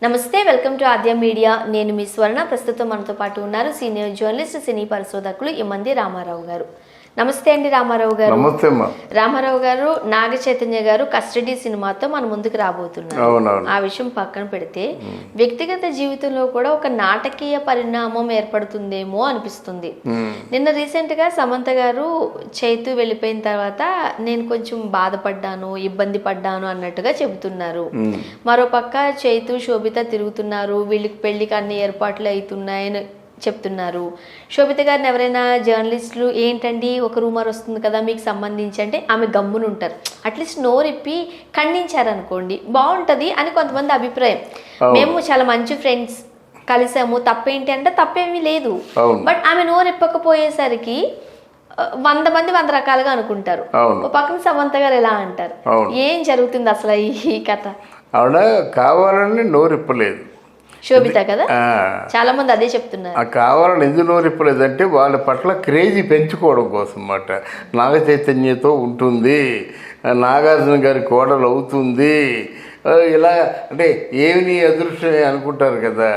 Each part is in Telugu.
నమస్తే వెల్కమ్ టు ఆద్య మీడియా నేను మీ స్వర్ణ ప్రస్తుతం మనతో పాటు ఉన్నారు సీనియర్ జర్నలిస్ట్ సినీ పరిశోధకులు ఇమ్మంది రామారావు గారు. నమస్తే అండి రామారావు గారు. నమస్తే అమ్మా. రామారావు గారు నాగ చైతన్య గారు కస్టడీ సినిమాతో మన ముందుకు రాబోతున్నారు. ఆ విషయం పక్కన పెడితే వ్యక్తిగత జీవితంలో కూడా ఒక నాటకీయ పరిణామం ఏర్పడుతుందేమో అనిపిస్తుంది. నిన్న రీసెంట్ గా సమంత గారు చైతు వెళ్ళిపోయిన తర్వాత నేను కొంచెం బాధపడ్డాను, ఇబ్బంది పడ్డాను అన్నట్టుగా చెబుతున్నారు. మరోపక్క చైతు శోభిత తిరుగుతున్నారు, వీళ్ళకి పెళ్లికి అన్ని ఏర్పాట్లు అవుతున్నాయని చెప్తున్నారు. శోభిత గారిని ఎవరైనా జర్నలిస్టులు ఏంటండి ఒక రూమర్ వస్తుంది కదా మీకు సంబంధించి అంటే ఆమె గమ్మున ఉంటారు. అట్లీస్ట్ నోరిప్పి ఖండించారనుకోండి బాగుంటది అని కొంతమంది అభిప్రాయం. మేము చాలా మంచి ఫ్రెండ్స్ కలిసాము, తప్పేంటి అంటే తప్పేమీ లేదు. బట్ ఆమె నోరిప్పకపోయేసరికి 100 మంది 100 రకాలుగా అనుకుంటారు. పక్కన సమంత గారు ఎలా అంటారు? ఏం జరుగుతుంది అసలు ఈ కథ? ఆవిడ కావాలని నోరిప్పలేదు శోభిత కదా, చాలా మంది అదే చెప్తున్నారు. కావాలని ఎందుకు నోరిప్పలేదంటే వాళ్ళ పట్ల క్రేజీ పెంచుకోవడం కోసం అన్నమాట. నాగ చైతన్యతో ఉంటుంది, నాగార్జున గారి కోడలు అవుతుంది, ఇలా అంటే ఏమి అదృష్టమే అనుకుంటారు కదా.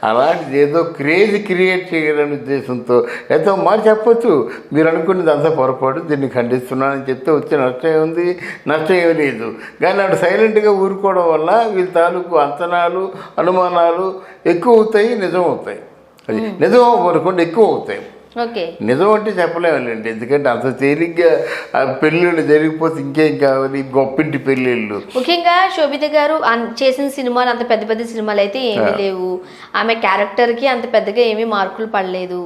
అలాంటిది ఏదో క్రేజ్ క్రియేట్ చేయాలనే ఉద్దేశంతో ఎంతో మాట చెప్పచ్చు. మీరు అనుకునేది అంతా పొరపాటు, దీన్ని ఖండిస్తున్నానని చెప్తే వచ్చే నష్టం ఉంది, నష్టం ఏమీ లేదు. కానీ ఆవిడ సైలెంట్గా ఊరుకోవడం వల్ల వీళ్ళ తాలూకు అంచనాలు అనుమానాలు ఎక్కువ అవుతాయి, నిజం అవుతాయి. అది నిజం అనుకోండి ఎక్కువ అవుతాయి. నిజం అంటే చెప్పలేమండి, ఎందుకంటే అంత తేలిగ్గా పెళ్ళిళ్ళు జరిగిపోతే ఇంకేం కావాలి, గొప్పింటి పెళ్ళిళ్ళు. ముఖ్యంగా శోభిత గారు చేసిన సినిమాలు అంత పెద్ద పెద్ద సినిమాలు అయితే ఏమీ లేవు. ఆమె క్యారెక్టర్ కి అంత పెద్దగా ఏమీ మార్కులు పడలేదు.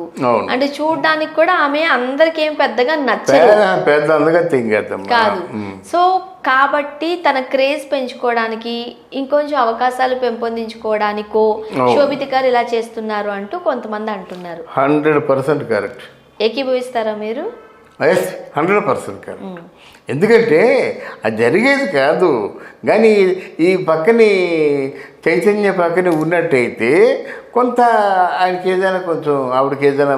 అంటే చూడడానికి కూడా ఆమె అందరికి ఏం పెద్దగా నచ్చదు, పెద్ద అందగా తింగేద్దాం కాదు. సో కాబట్టి తన క్రేజ్ పెంచుకోవడానికి ఇంకొంచెం అవకాశాలు పెంపొందించుకోవడానికో శోభిత గారు ఇలా చేస్తున్నారు అంటూ కొంతమంది అంటున్నారు. 100% కరెక్ట్. ఏకీభవిస్తారా మీరు? 100% కరెక్ట్. ఎందుకంటే అది జరిగేది కాదు. కానీ ఈ పక్కని చైతన్య పక్కన ఉన్నట్టయితే కొంత ఆయనకి ఏదైనా కొంచెం ఆవిడకి ఏదైనా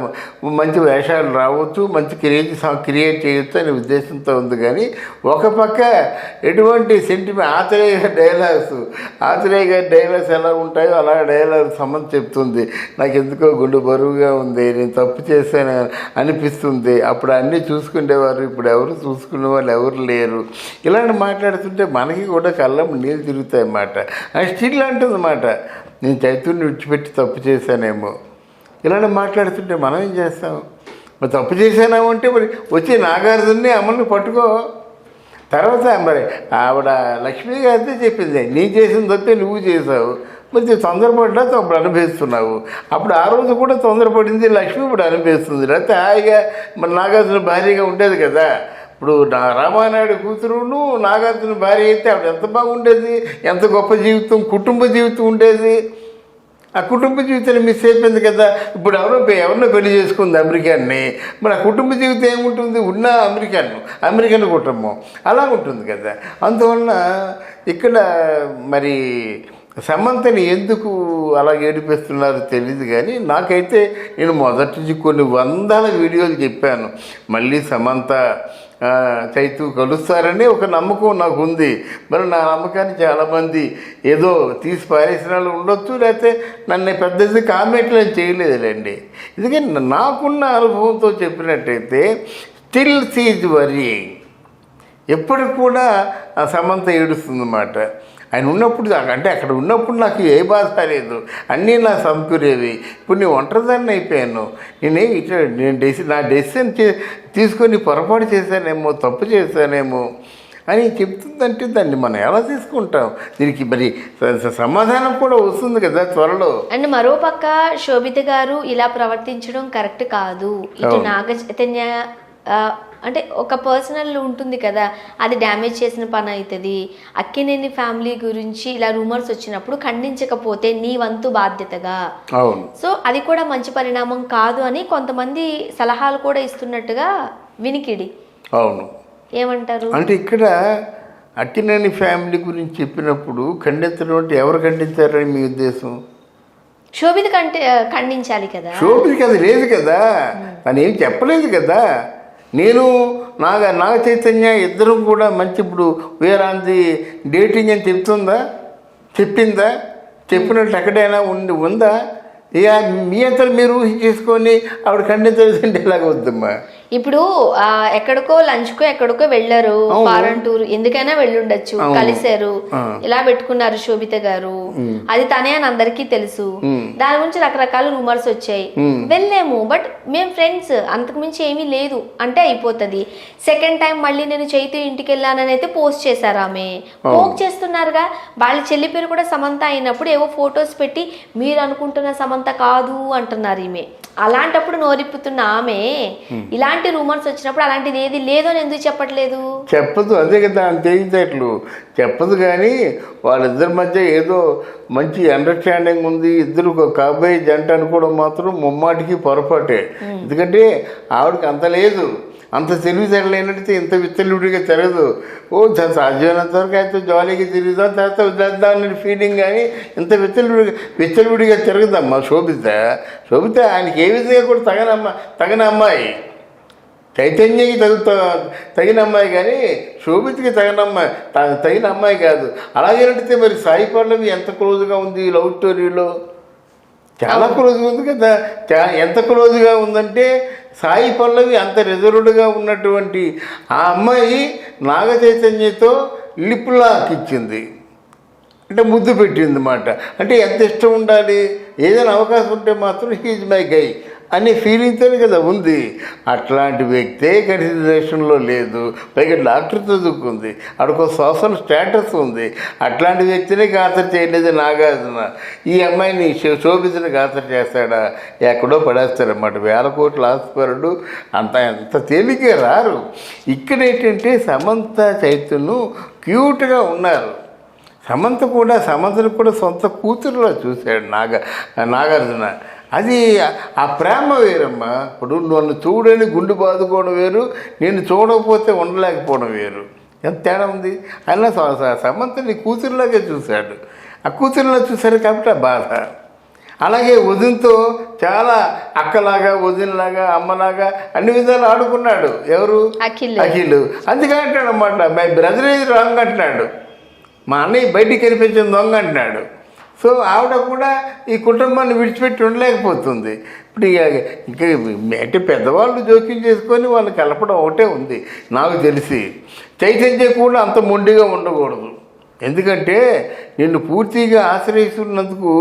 మంచి వేషాలు రావచ్చు, మంచి క్రియేట్ చేయొచ్చు అనే ఉద్దేశంతో ఉంది. కానీ ఒక పక్క ఎటువంటి సెంటిమెంట్ ఆత్రేయ గారి డైలాగ్స్ ఎలా ఉంటాయో అలా డైలాగ్ సంబంధం చెప్తుంది. నాకు ఎందుకో గుండె బరువుగా ఉంది, నేను తప్పు చేశాను అనిపిస్తుంది. అప్పుడు అన్నీ చూసుకునేవారు, ఇప్పుడు ఎవరు చూసుకునే వాళ్ళు ఎవరు లేరు. ఇలాంటి మాట్లాడుతుంటే మనకి కూడా కళ్ళం నీళ్ళు తిరుగుతాయి అన్నమాట. స్టిల్ అంటుందన్నమాట, నేను చైతన్యం విడిచిపెట్టి తప్పు చేశానేమో. ఇలాంటి మాట్లాడుతుంటే మనం ఏం చేస్తాం? మరి తప్పు చేశానేమో అంటే మరి వచ్చి నాగార్జున్ని అమ్మల్ని పట్టుకో. తర్వాత మరి ఆవిడ లక్ష్మీ గారితో చెప్పింది, నీ చేసిన తప్పే నువ్వు చేసావు, మరి తొందరపడ్డా అప్పుడు అనుభవిస్తున్నావు. అప్పుడు ఆ రోజు కూడా తొందరపడింది లక్ష్మి, ఇప్పుడు అనుభవిస్తుంది. లేకపోతే హాయిగా మరి నాగార్జున భార్యగా ఉండేది కదా. ఇప్పుడు రామానాయుడు కూతురును నాగార్జున భార్య అయితే ఆవిడ ఎంత బాగుండేది, ఎంత గొప్ప జీవితం, కుటుంబ జీవితం ఉండేది. ఆ కుటుంబ జీవితాన్ని మిస్ అయిపోయింది కదా. ఇప్పుడు ఎవరినో పెళ్లి చేసుకుంది అమెరికాన్ని, మరి ఆ కుటుంబ జీవితం ఏముంటుంది? ఉన్న అమెరికన్ కుటుంబం అలా ఉంటుంది కదా. అందువలన ఇక్కడ మరి సమంతని ఎందుకు అలా ఏడిపిస్తున్నారో తెలియదు. కానీ నాకైతే నేను మొదటి నుంచి కొన్ని వందల వీడియోలు చెప్పాను, మళ్ళీ సమంత చైతు కలుస్తారని ఒక నమ్మకం నాకు ఉంది. మరి నా నమ్మకాన్ని చాలామంది ఏదో తీసి పారేసిన వాళ్ళు ఉండొచ్చు, లేకపోతే నన్ను పెద్దది కామెంట్లు నేను చేయలేదులేండి. ఎందుకంటే నాకున్న అనుభవంతో చెప్పినట్టయితే స్టిల్ సీజ్ వరీయింగ్. ఎప్పటికి కూడా ఆ సమంత ఏడుస్తుందన్నమాట. ఆయన ఉన్నప్పుడు అంటే అక్కడ ఉన్నప్పుడు నాకు ఏ బాధ లేదు, అన్నీ నాకు సమకూరేవి. ఇప్పుడు నేను ఒంటరిదాన్ని అయిపోయాను. నా డెసిషన్ తీసుకొని పొరపాటు చేశానేమో, తప్పు చేశానేమో అని చెప్తుందంటే దాన్ని మనం ఎలా తీసుకుంటాం? దీనికి మరి సమాధానం కూడా వస్తుంది కదా త్వరలో. అండ్ మరోపక్క శోభిత గారు ఇలా ప్రవర్తించడం కరెక్ట్ కాదు. ఇటు నాగ చైతన్య అంటే ఒక పర్సనల్ ఉంటుంది కదా, అది డ్యామేజ్ చేసిన పని అవుతుంది. అక్కినేని ఫ్యామిలీ గురించి ఇలా రూమర్స్ వచ్చినప్పుడు ఖండించకపోతే నీ వంతు బాధ్యతగా. సో అది కూడా మంచి పరిణామం కాదు అని కొంతమంది సలహాలు కూడా ఇస్తున్నట్టుగా వినికిడి. అవును, ఏమంటారు? అంటే ఇక్కడ అక్కినేని ఫ్యామిలీ గురించి చెప్పినప్పుడు ఖండించడం అంటే ఎవరు ఖండించారని మీ ఉద్దేశం? శోభిత ఖండించాలి కదా. శోభితకి అది లేదు కదా, తను ఏం చెప్పలేదు కదా. నేను నాగ చైతన్య ఇద్దరం కూడా మంచి ఇప్పుడు వేరాంది డేటింగ్ అని చెప్పిందా? చెప్పినట్టు ఎక్కడైనా ఉందా? ఇక మీ అంతా మీరు ఊహించేసుకొని ఆవిడ ఖండించలేదంటే ఎలాగ వద్దమ్మా. ఇప్పుడు ఎక్కడికో లంచ్కో ఎక్కడికో వెళ్ళారు, ఫారెన్ టూర్, ఎందుకైనా వెళ్ళుండొచ్చు, కలిశారు, ఇలా పెట్టుకున్నారు శోభిత గారు, అది తనే అని అందరికీ తెలుసు. దాని గురించి రకరకాల రూమర్స్ వచ్చాయి, వెళ్ళాము, బట్ మేము ఫ్రెండ్స్, అంతకు మించి ఏమీ లేదు అంటే అయిపోతుంది. సెకండ్ టైం మళ్ళీ నేను చైతు ఇంటికి వెళ్ళానని అయితే పోస్ట్ చేశారు, ఆమె పోక్ చేస్తున్నారుగా. వాళ్ళ చెల్లి పేరు కూడా సమంత అయినప్పుడు ఏవో ఫొటోస్ పెట్టి మీరు అనుకుంటున్న సమంత కాదు అంటున్నారు ఈమె. అలాంటప్పుడు నోరిప్పుతున్న ఆమె ఇలాంటి రూమర్స్ వచ్చినప్పుడు అలాంటిది ఏది లేదు అని ఎందుకు చెప్పట్లేదు? చెప్పదు, అదే కదా తెలియటట్లు చెప్పదు. కానీ వాళ్ళిద్దరి మధ్య ఏదో మంచి అండర్స్టాండింగ్ ఉంది, ఇద్దరు కాబోయే జంట అనుకోవడం మాత్రం ముమ్మాటికి పొరపాటే. ఎందుకంటే ఆవిడకి అంత లేదు, అంత తెలివితేటలేనట్టు ఇంత విచ్చలుడిగా తిరగదు. సాధ్యమైనంత వరకు అయితే జాలీగా తిరుగుదాం, తర్వాత వదిలేద్దాం అనే ఫీలింగ్. కానీ ఇంత విచ్చలుడిగా తిరగదమ్మా శోభిత. ఆయనకి ఏ విధంగా కూడా తగిన అమ్మాయి. చైతన్యకి తగిన అమ్మాయి, కానీ శోభితకి తగిన అమ్మాయి కాదు. అలాగే నడితే మరి సాయి పల్లవి ఎంత క్లోజ్గా ఉంది లవ్ స్టోరీలో, చాలా క్లోజ్గా ఉంది కదా. ఎంత క్లోజ్గా ఉందంటే సాయి పల్లవి అంత రిజర్వ్డ్గా ఉన్నటువంటి ఆ అమ్మాయి నాగ చైతన్యతో లిప్ లాక్ ఇచ్చింది, అంటే ముద్దు పెట్టింది అన్నమాట. అంటే ఎంత ఇష్టం ఉండాలి, ఏదైనా అవకాశం ఉంటే మాత్రం హీజ్ మై గై అనే ఫీలింగ్తో కదా ఉంది. అట్లాంటి వ్యక్తే కన్సిడరేషన్లో లేదు, పైగా డాక్టర్ చదువుకుంది, అక్కడికి సోషల్ స్టేటస్ ఉంది. అట్లాంటి వ్యక్తినే ఖాతరు చేయలేదు నాగార్జున. ఈ అమ్మాయిని శోభితని ఖాతరు చేస్తాడా? ఎక్కడో పడేస్తారన్నమాట. 1000 కోట్ల ఆస్తిపరుడు ఎంత తేలికే రారు. ఇక్కడ ఏంటంటే సమంత చైతన్యం క్యూట్గా ఉన్నారు. సమంతను కూడా సొంత కూతురులో చూశాడు నాగార్జున. అది ఆ ప్రేమ వేరమ్మా. ఇప్పుడు నన్ను చూడని గుండె బాదుకోవడం వేరు, నేను చూడకపోతే ఉండలేకపోవడం వేరు. ఎంత తేడా ఉంది. అయినా సమంతని కూతురులాగే చూశాడు. ఆ కూతురులా చూశాడు కాబట్టి ఆ బాధ. అలాగే వదినతో చాలా అక్కలాగా, వదినలాగా, అమ్మలాగా అన్ని విధాలు ఆడుకున్నాడు. ఎవరు? అఖిల్. అందుకని అంటాడు అన్నమాట, మై బ్రదర్ ఇది రాంగ్ అంటున్నాడు, మా అన్నయ్య బయటికి కనిపించిన దొంగ అంటున్నాడు. సో ఆవిడ కూడా ఈ కుటుంబాన్ని విడిచిపెట్టి ఉండలేకపోతుంది. ఇప్పుడు ఇక అంటే పెద్దవాళ్ళు జోక్యం చేసుకొని వాళ్ళు కలపడం ఒకటే ఉంది నాకు తెలిసి. చైతన్య కూడా అంత మొండిగా ఉండకూడదు. ఎందుకంటే నిన్ను పూర్తిగా ఆశ్రయిస్తున్నందుకు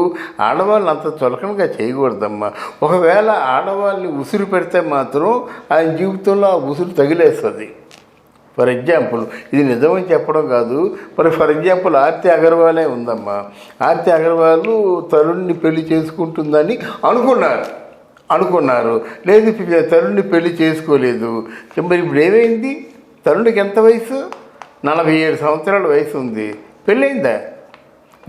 ఆడవాళ్ళు అంత చులకనగా చేయకూడదమ్మా. ఒకవేళ ఆడవాళ్ళని ఉసురు పెడితే మాత్రం ఆయన జీవితంలో ఆ ఉసురు తగిలేస్తుంది. ఫర్ ఎగ్జాంపుల్, ఇది నిజమని చెప్పడం కాదు, ఫర్ ఎగ్జాంపుల్ ఆర్తి అగర్వాలే ఉందమ్మా. ఆర్తి అగర్వాల్ తరుణ్ని పెళ్లి చేసుకుంటుందని అనుకున్నారు. లేదు, తరుణ్ని పెళ్లి చేసుకోలేదు. మరి ఇప్పుడు ఏమైంది? తరుణ్కి ఎంత వయసు? 47 సంవత్సరాల వయసు ఉంది. పెళ్ళైందా?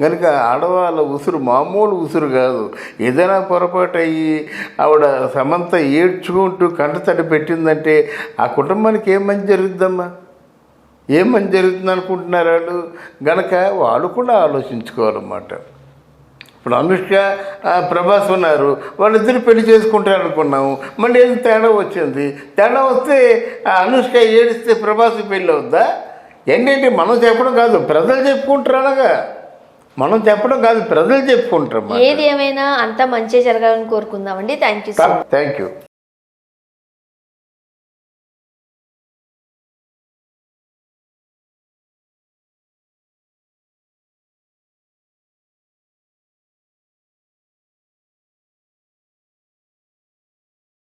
కనుక ఆడవాళ్ళ ఉసురు మామూలు ఉసురు కాదు. ఏదైనా పొరపాటు అయ్యి ఆవిడ సమంత ఏడ్చుకుంటూ కంటతడి పెట్టిందంటే ఆ కుటుంబానికి ఏం మంచి జరుగుద్దమ్మా? ఏం మంచి జరుగుతుంది అనుకుంటున్నారు వాళ్ళు? గనక వాళ్ళు కూడా ఆలోచించుకోవాలన్నమాట. ఇప్పుడు అనుష్క ప్రభాస్ ఉన్నారు, వాళ్ళిద్దరు పెళ్లి చేసుకుంటారు అనుకున్నాము, మళ్ళీ ఏదో తేడా వచ్చింది. తేడా వస్తే అనుష్క ఏడిస్తే ప్రభాస్ పెళ్ళి అవుద్దా? ఏంటంటే మనం చెప్పడం కాదు, ప్రజలు చెప్పుకుంటారు. అలాగా మనం చెప్పడం కాదు, ప్రజలు చెప్పుకుంటారు. ఏది ఏమైనా అంతా మంచి జరగాలని కోరుకుందామండి. Thank you.